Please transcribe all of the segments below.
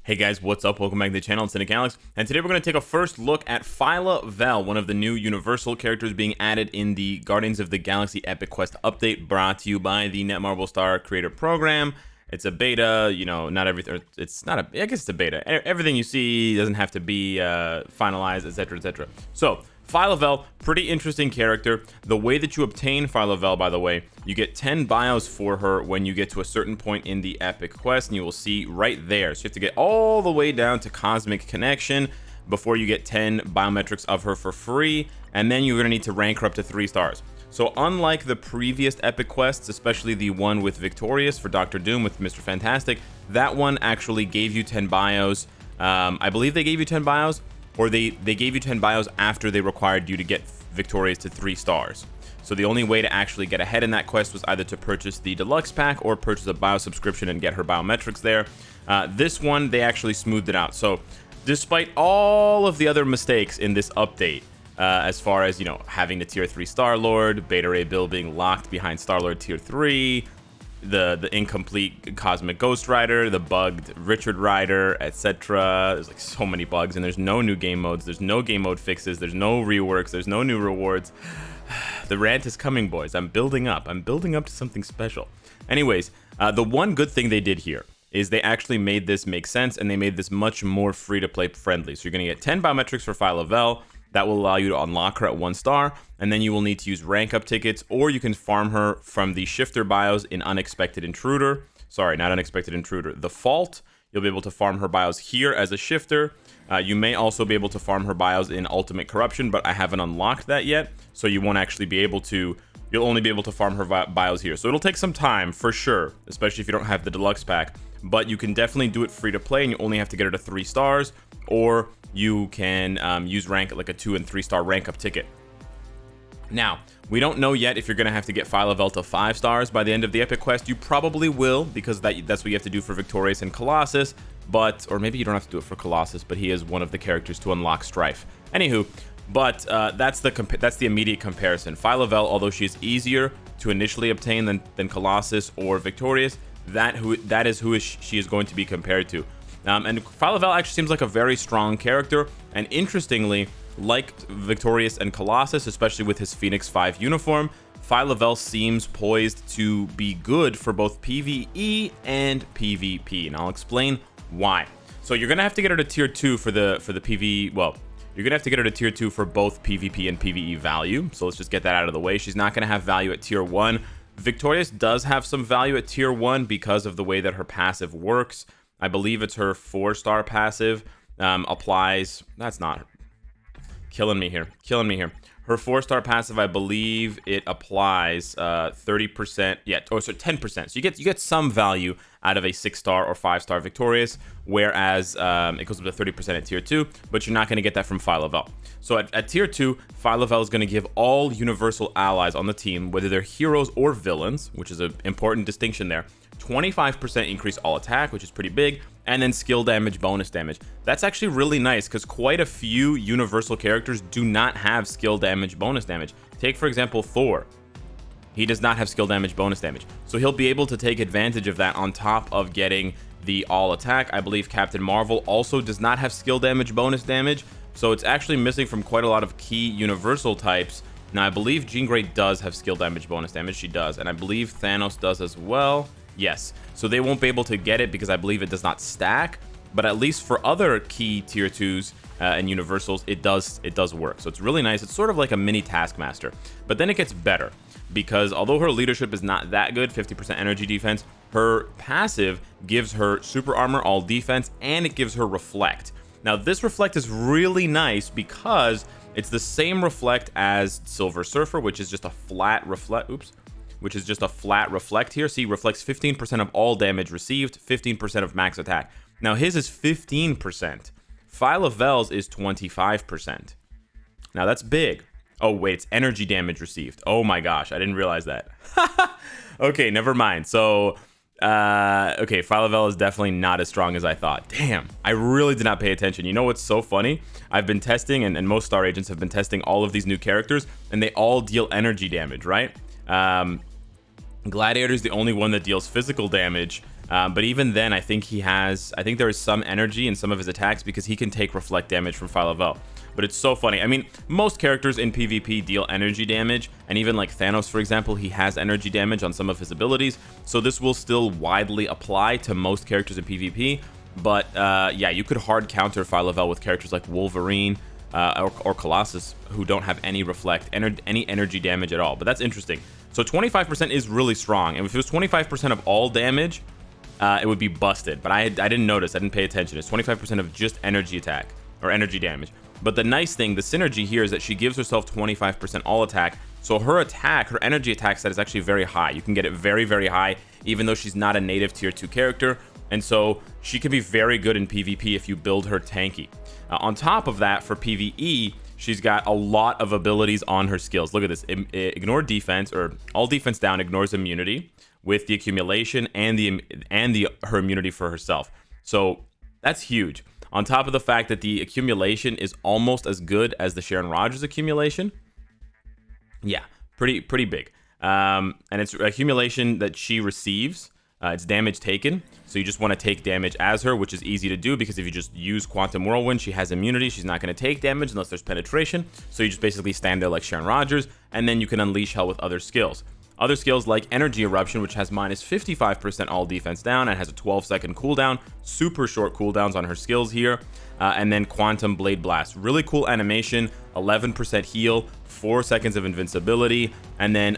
Hey guys, what's up? Welcome back to the channel, it's Cynicalex, and today we're going to take a first look at Phyla-Vell, one of the new Universal characters being added in the Guardians of the Galaxy Epic Quest update, brought to you by the Netmarble Star Creator Program. It's a beta, you know, not everything, it's not a, I guess it's a beta. Everything you see doesn't have to be finalized, etc, etc. So, Phyla-Vell, pretty interesting character. The way that you obtain Phyla-Vell, by the way, you get 10 bios for her when you get to a certain point in the Epic Quest, and you will see right there. So you have to get all the way down to Cosmic Connection before you get 10 biometrics of her for free, and then you're going to need to rank her up to 3 stars. So unlike the previous Epic Quests, especially the one with Victorious for Doctor Doom with Mr. Fantastic, that one actually gave you 10 bios. I believe they gave you 10 bios, or they gave you 10 bios after they required you to get Victorious to 3 stars. So the only way to actually get ahead in that quest was either to purchase the deluxe pack or purchase a bio subscription and get her biometrics there. This one, they actually smoothed it out. So despite all of the other mistakes in this update, as far as, you know, having the tier 3 Star-Lord, Beta Ray Bill being locked behind Star-Lord tier 3, the incomplete Cosmic Ghost Rider, the bugged Richard Rider, etc. There's like so many bugs, and there's no new game modes, there's no game mode fixes, there's no reworks, there's no new rewards. The rant is coming, boys. I'm building up to something special. Anyways, the one good thing they did here is they actually made this make sense, and they made this much more free-to-play friendly. So you're going to get 10 biometrics for Phyla-Vell. That will allow you to unlock her at 1 star, and then you will need to use rank up tickets, or you can farm her from the shifter bios in Unexpected Intruder. Sorry, not Unexpected Intruder. The Fault. You'll be able to farm her bios here as a shifter. You may also be able to farm her bios in Ultimate Corruption, but I haven't unlocked that yet, so you won't actually be able to. You'll only be able to farm her bios here. So it'll take some time, for sure, especially if you don't have the deluxe pack, but you can definitely do it free to play, and you only have to get her to 3 stars, or you can use rank like a 2 and 3 star rank up ticket. Now, we don't know yet if you're going to have to get Phyla-Vell to 5 stars by the end of the Epic Quest. You probably will, because that's what you have to do for Victorious and Colossus, but, or maybe you don't have to do it for Colossus, but he is one of the characters to unlock Strife. Anywho, but that's the immediate comparison. Phyla-Vell, although she's easier to initially obtain than Colossus or Victorious, that is who she is going to be compared to. And Phyla-Vell actually seems like a very strong character, and interestingly, like Victorious and Colossus, especially with his Phoenix 5 uniform, Phyla-Vell seems poised to be good for both PvE and PvP, and I'll explain why. So you're gonna have to get her to tier 2 for the PvE. Well, you're gonna have to get her to tier 2 for both PvP and PvE value. So let's just get that out of the way. She's not gonna have value at tier 1. Victorious does have some value at tier 1 because of the way that her passive works. I believe it's her 4-star passive applies. That's not killing me here. Her 4-star passive, I believe it applies 30%. Yeah, or so 10%. So you get some value out of a 6-star or 5-star Victorious, whereas it goes up to 30% at tier 2, but you're not going to get that from Phyla-Vell. So at tier 2, Phyla-Vell is going to give all universal allies on the team, whether they're heroes or villains, which is an important distinction there, 25% increase all attack, which is pretty big, and then skill damage, bonus damage. That's actually really nice because quite a few universal characters do not have skill damage, bonus damage. Take, for example, Thor. He does not have skill damage, bonus damage. So he'll be able to take advantage of that on top of getting the all attack. I believe Captain Marvel also does not have skill damage, bonus damage. So it's actually missing from quite a lot of key universal types. Now, I believe Jean Grey does have skill damage, bonus damage. She does. And I believe Thanos does as well. Yes, so they won't be able to get it because I believe it does not stack, but at least for other key tier 2s and universals, it does work. So it's really nice. It's sort of like a mini Taskmaster, but then it gets better because although her leadership is not that good, 50% energy defense, her passive gives her super armor, all defense, and it gives her reflect. Now this reflect is really nice because it's the same reflect as Silver Surfer, which is just a flat reflect. Which is just a flat reflect here. See, reflects 15% of all damage received, 15% of max attack. Now his is 15%. Phyla-Vell's is 25%. Now that's big. Oh wait, it's energy damage received. Oh my gosh, I didn't realize that. Okay, never mind. So, okay, Phyla-Vell is definitely not as strong as I thought. Damn, I really did not pay attention. You know what's so funny? I've been testing, and most Star Agents have been testing all of these new characters, and they all deal energy damage, right? Gladiator is the only one that deals physical damage, But even then, I think there is some energy in some of his attacks because he can take reflect damage from Phyla-Vell. But it's so funny. I mean, most characters in PvP deal energy damage, and even like Thanos, for example, he has energy damage on some of his abilities. So this will still widely apply to most characters in PvP. But yeah, you could hard counter Phyla-Vell with characters like Wolverine or Colossus, who don't have any any energy damage at all. But that's interesting. So 25% is really strong, and if it was 25% of all damage, it would be busted. But I didn't notice. I didn't pay attention. It's 25% of just energy attack or energy damage. But the nice thing, the synergy here, is that she gives herself 25% all attack. So her attack, her energy attack stat is actually very high. You can get it very, very high, even though she's not a native tier 2 character. And so she can be very good in PvP if you build her tanky. On top of that, for PvE, she's got a lot of abilities on her skills. Look at this. Ignore defense, or all defense down ignores immunity with the accumulation and her immunity for herself. So that's huge. On top of the fact that the accumulation is almost as good as the Sharon Rogers accumulation. Yeah, pretty big. And it's accumulation that she receives. It's damage taken. So you just want to take damage as her, which is easy to do because if you just use Quantum Whirlwind, she has immunity. She's not going to take damage unless there's penetration. So you just basically stand there like Sharon Rogers, and then you can unleash hell with other skills. Other skills like Energy Eruption, which has minus 55% all defense down and has a 12-second cooldown. Super short cooldowns on her skills here. And then Quantum Blade Blast. Really cool animation, 11% heal, 4 seconds of invincibility, and then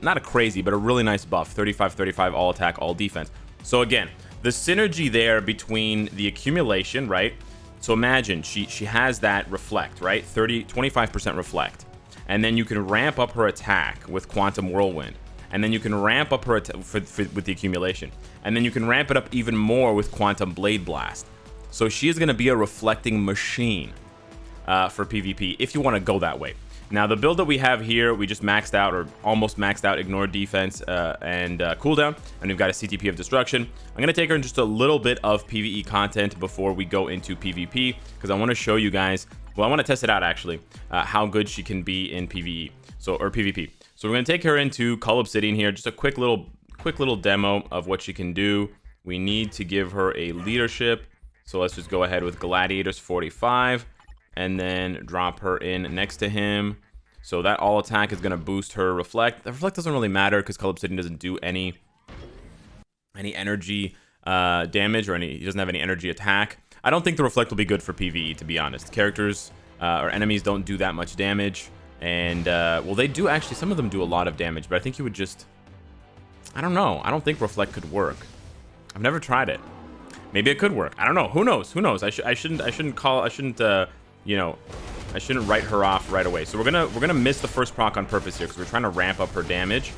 not a crazy, but a really nice buff, 35-35 all attack, all defense. So again, the synergy there between the accumulation, right? So imagine she has that reflect, right? 25% reflect. And then you can ramp up her attack with Quantum Whirlwind. And then you can ramp up her with the accumulation. And then you can ramp it up even more with Quantum Blade Blast. So she is going to be a reflecting machine for PvP if you want to go that way. Now, the build that we have here, we just maxed out or almost maxed out Ignore Defense and Cooldown. And we've got a CTP of Destruction. I'm going to take her in just a little bit of PvE content before we go into PvP, because I want to show you guys. Well, I want to test it out, actually, how good she can be in PvE, or PvP. So we're going to take her into Cull Obsidian here, just a quick little demo of what she can do. We need to give her a leadership, so let's just go ahead with Gladiators 45, and then drop her in next to him. So that all attack is going to boost her Reflect. The Reflect doesn't really matter because Cull Obsidian doesn't do any energy damage, or he doesn't have any energy attack. I don't think the Reflect will be good for PvE, to be honest. Characters or enemies don't do that much damage. And, well, they do actually. Some of them do a lot of damage, but I think you would just... I don't know. I don't think Reflect could work. I've never tried it. Maybe it could work. I don't know. Who knows? Who knows? I shouldn't write her off right away. So we're gonna miss the first proc on purpose here because we're trying to ramp up her damage.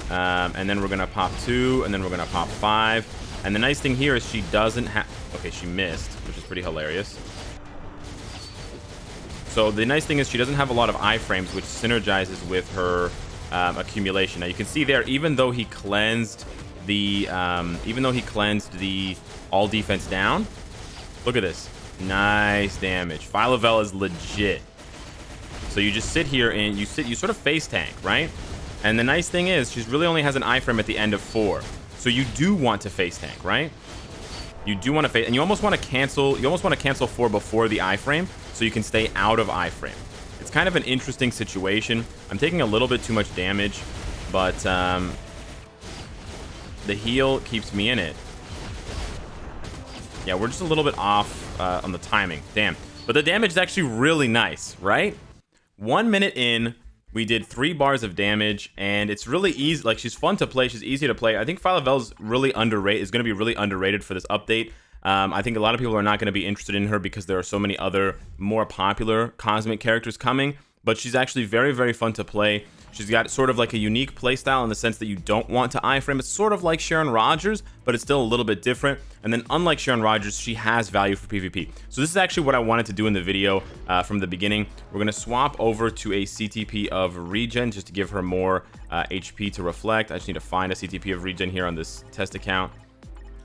And then we're gonna pop 2, and then we're gonna pop 5. And the nice thing here is she doesn't have... Okay, she missed, which is pretty hilarious. So the nice thing is she doesn't have a lot of iframes, which synergizes with her accumulation. Now you can see there, even though he cleansed the all defense down, look at this. Nice damage. Phyla-Vell is legit. So you just sit here and you sort of face tank, right? And the nice thing is she really only has an iframe at the end of 4. So you do want to face tank, right? You do want to face, and you almost want to cancel 4 before the iframe so you can stay out of iframe. It's kind of an interesting situation. I'm taking a little bit too much damage, but the heal keeps me in it. Yeah, we're just a little bit off on the timing. Damn. But the damage is actually really nice, right? 1 minute in, we did 3 bars of damage, and it's really easy. Like, she's fun to play. She's easy to play. I think Phyla-Vell's really underrated. Is going to be really underrated for this update. I think a lot of people are not going to be interested in her because there are so many other more popular cosmic characters coming. But she's actually very, very fun to play. She's got sort of like a unique playstyle in the sense that you don't want to iframe. It's sort of like Sharon Rogers, but it's still a little bit different. And then unlike Sharon Rogers, she has value for PvP. So this is actually what I wanted to do in the video from the beginning. We're going to swap over to a CTP of Regen just to give her more HP to reflect. I just need to find a CTP of Regen here on this test account.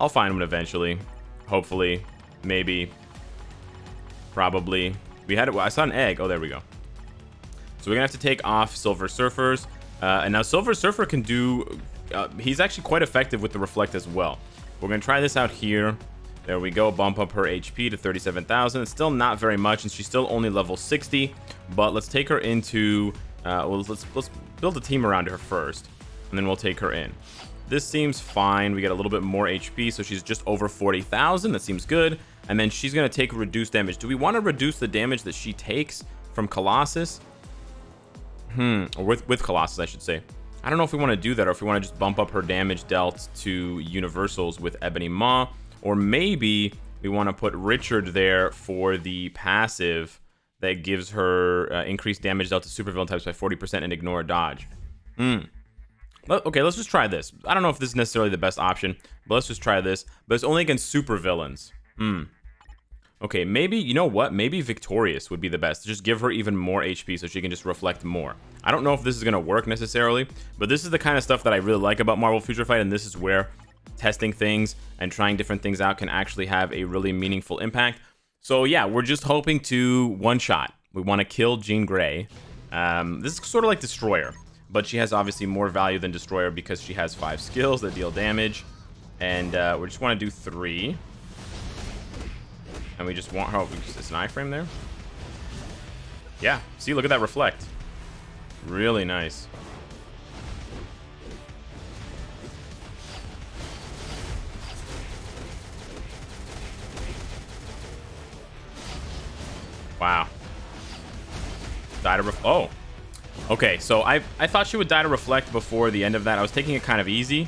I'll find one eventually. Hopefully. Maybe. Probably. I saw an egg. Oh, there we go. So we're going to have to take off Silver Surfers. And now Silver Surfer can do... he's actually quite effective with the Reflect as well. We're going to try this out here. There we go. Bump up her HP to 37,000. It's still not very much, and she's still only level 60. But let's take her into... well, let's build a team around her first, and then we'll take her in. This seems fine. We get a little bit more HP, so she's just over 40,000. That seems good. And then she's going to take reduced damage. Do we want to reduce the damage that she takes from Colossus? Or with Colossus, I should say. I don't know if we want to do that, or if we want to just bump up her damage dealt to Universals with Ebony Maw. Or maybe we want to put Richard there for the passive that gives her increased damage dealt to supervillain types by 40% and ignore dodge. Okay, let's just try this. I don't know if this is necessarily the best option, but let's just try this. But it's only against supervillains. Okay, maybe, you know what? Maybe Victorious would be the best. Just give her even more HP so she can just reflect more. I don't know if this is going to work necessarily, but this is the kind of stuff that I really like about Marvel Future Fight, and this is where testing things and trying different things out can actually have a really meaningful impact. So yeah, we're just hoping to one-shot. We want to kill Jean Grey. This is sort of like Destroyer, but she has obviously more value than Destroyer because she has 5 skills that deal damage, and we just want to do 3. And we just want her... It's an iframe there? Yeah. See, look at that reflect. Really nice. Wow. Die to oh. Okay, so I thought she would die to reflect before the end of that. I was taking it kind of easy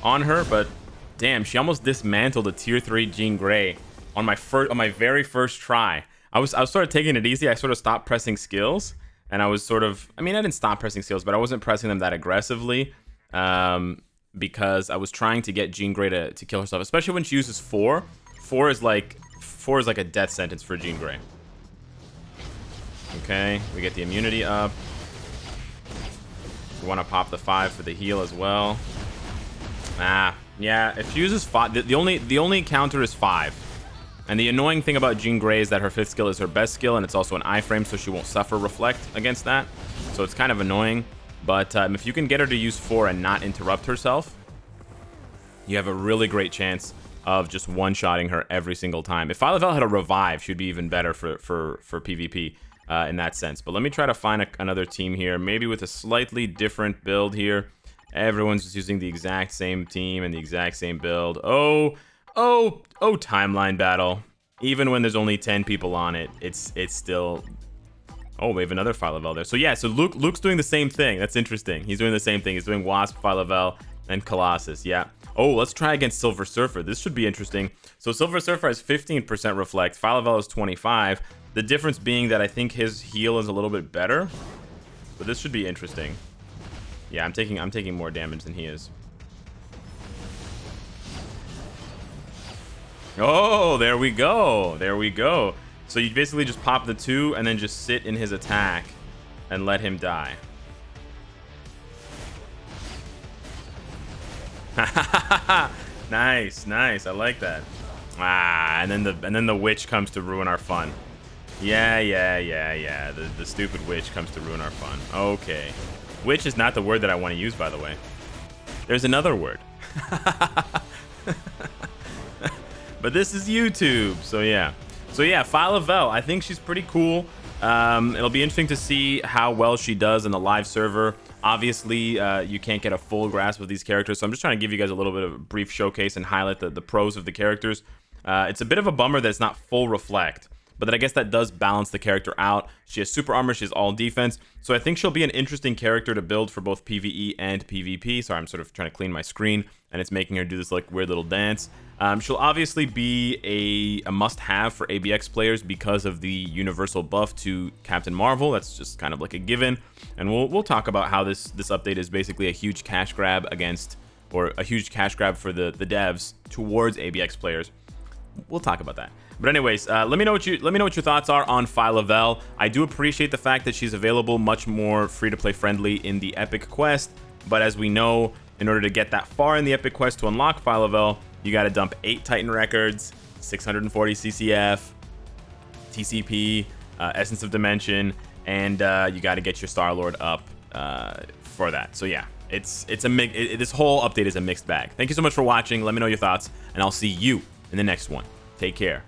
on her, but damn, she almost dismantled a tier 3 Jean Grey on my very first try. I was sort of taking it easy. I sort of stopped pressing skills, and I was sort of... I mean, I didn't stop pressing skills, but I wasn't pressing them that aggressively because I was trying to get Jean Grey to kill herself, especially when she uses 4. 4 is like a death sentence for Jean Grey. Okay, we get the immunity up. We want to pop the 5 for the heal as well. Yeah, if she uses 5, the only counter is 5. And the annoying thing about Jean Grey is that her 5th skill is her best skill, and it's also an iframe, so she won't suffer reflect against that. So it's kind of annoying. But if you can get her to use 4 and not interrupt herself, you have a really great chance of just one-shotting her every single time. If Phyla-Vell had a revive, she'd be even better for PvP in that sense. But let me try to find another team here, maybe with a slightly different build here. Everyone's just using the exact same team and the exact same build. Oh, timeline battle. Even when there's only 10 people on it, it's still... Oh, we have another Phyla-Vell there. So yeah, so Luke's doing the same thing. That's interesting. He's doing the same thing. He's doing Wasp, Phyla-Vell, and Colossus. Yeah. Oh, let's try against Silver Surfer. This should be interesting. So Silver Surfer has 15% reflect. Phyla-Vell is 25. The difference being that I think his heal is a little bit better. But this should be interesting. Yeah, I'm taking more damage than he is. Oh, there we go. There we go. So you basically just pop the 2 and then just sit in his attack and let him die. Nice, nice. I like that. And then the witch comes to ruin our fun. Yeah. The stupid witch comes to ruin our fun. Okay. Witch is not the word that I want to use, by the way. There's another word. But this is YouTube, so yeah. Phyla-Vell, I think she's pretty cool. It'll be interesting to see how well she does in the live server. Obviously, you can't get a full grasp of these characters, so I'm just trying to give you guys a little bit of a brief showcase and highlight the pros of the characters. It's a bit of a bummer that it's not full reflect, but then I guess that does balance the character out. She has super armor, she has all defense, so I think she'll be an interesting character to build for both PvE and PvP. Sorry, I'm sort of trying to clean my screen, and it's making her do this like weird little dance. She'll obviously be a must-have for ABX players because of the universal buff to Captain Marvel. That's just kind of like a given, and we'll talk about how this update is basically a huge cash grab for the devs towards ABX players. We'll talk about that. But anyways, let me know what your thoughts are on Phyla-Vell. I do appreciate the fact that she's available much more free-to-play friendly in the Epic Quest, but as we know, in order to get that far in the Epic Quest to unlock Phyla-Vell, you got to dump 8 Titan records, 640 CCF, TCP, Essence of Dimension, and you got to get your Star-Lord up for that. So yeah, this whole update is a mixed bag. Thank you so much for watching. Let me know your thoughts, and I'll see you in the next one. Take care.